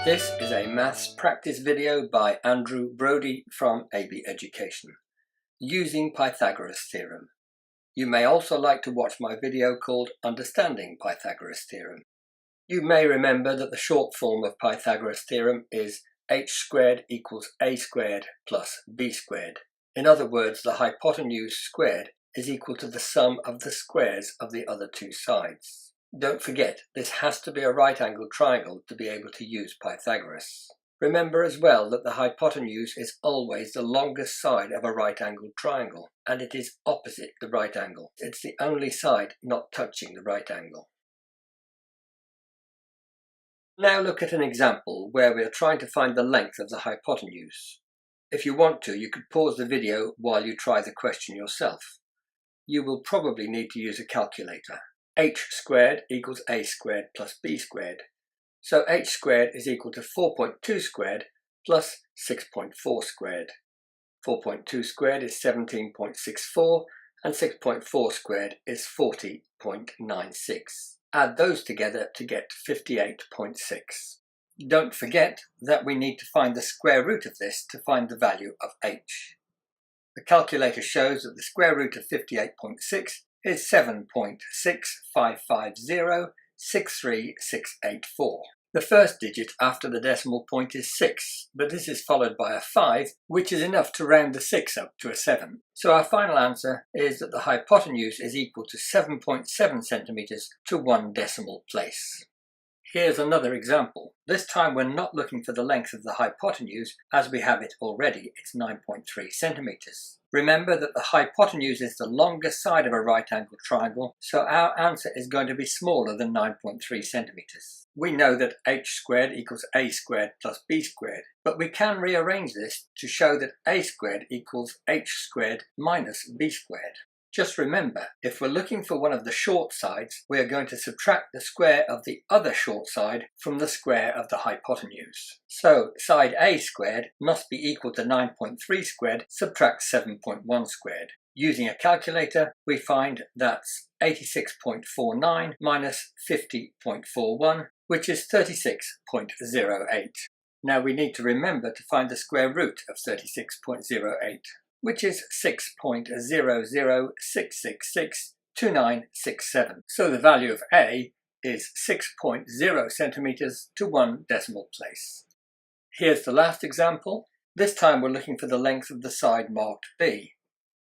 This is a maths practice video by Andrew Brodie from AB Education, using Pythagoras Theorem. You may also like to watch my video called Understanding Pythagoras Theorem. You may remember that the short form of Pythagoras Theorem is h squared equals a squared plus b squared. In other words, the hypotenuse squared is equal to the sum of the squares of the other two sides. Don't forget, this has to be a right-angled triangle to be able to use Pythagoras. Remember as well that the hypotenuse is always the longest side of a right-angled triangle, and it is opposite the right angle. It's the only side not touching the right angle. Now look at an example where we are trying to find the length of the hypotenuse. If you want to, you could pause the video while you try the question yourself. You will probably need to use a calculator. H squared equals a squared plus b squared. So h squared is equal to 4.2 squared plus 6.4 squared. 4.2 squared is 17.64 and 6.4 squared is 40.96. Add those together to get 58.6. Don't forget that we need to find the square root of this to find the value of h. The calculator shows that the square root of 58.6 is 7.655063684. The first digit after the decimal point is 6, but this is followed by a 5, which is enough to round the 6 up to a 7. So our final answer is that the hypotenuse is equal to 7.7 centimeters to 1 decimal place. Here's another example. This time we're not looking for the length of the hypotenuse as we have it already. It's 9.3 centimeters. Remember that the hypotenuse is the longest side of a right-angled triangle, so our answer is going to be smaller than 9.3 centimeters. We know that h squared equals a squared plus b squared, but we can rearrange this to show that a squared equals h squared minus b squared. Just remember, if we're looking for one of the short sides, we are going to subtract the square of the other short side from the square of the hypotenuse. So side a squared must be equal to 9.3 squared subtract 7.1 squared. Using a calculator, we find that's 86.49 minus 50.41, which is 36.08. Now we need to remember to find the square root of 36.08. which is 6.006662967. So the value of a is 6.0 centimeters to 1 decimal place. Here's the last example. This time we're looking for the length of the side marked B.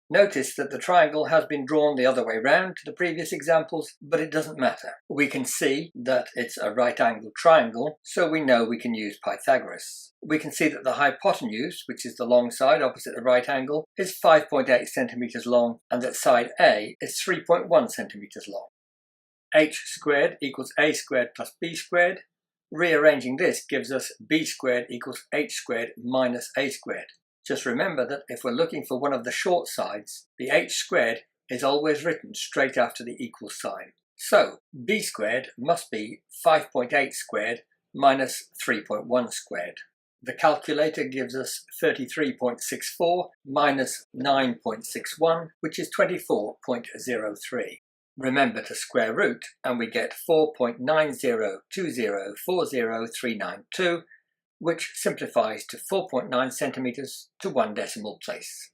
Notice that the triangle has been drawn the other way round to the previous examples, but it doesn't matter. We can see that it's a right-angled triangle, so we know we can use Pythagoras. We can see that the hypotenuse, which is the long side opposite the right angle, is 5.8 centimeters long, and that side A is 3.1 centimeters long. H squared equals a squared plus b squared. Rearranging this gives us b squared equals h squared minus a squared. Just remember that if we're looking for one of the short sides, the h squared is always written straight after the equal sign. So b squared must be 5.8 squared minus 3.1 squared. The calculator gives us 33.64 minus 9.61, which is 24.03. Remember to square root and we get 4.902040392, which simplifies to 4.9 centimeters to 1 decimal place.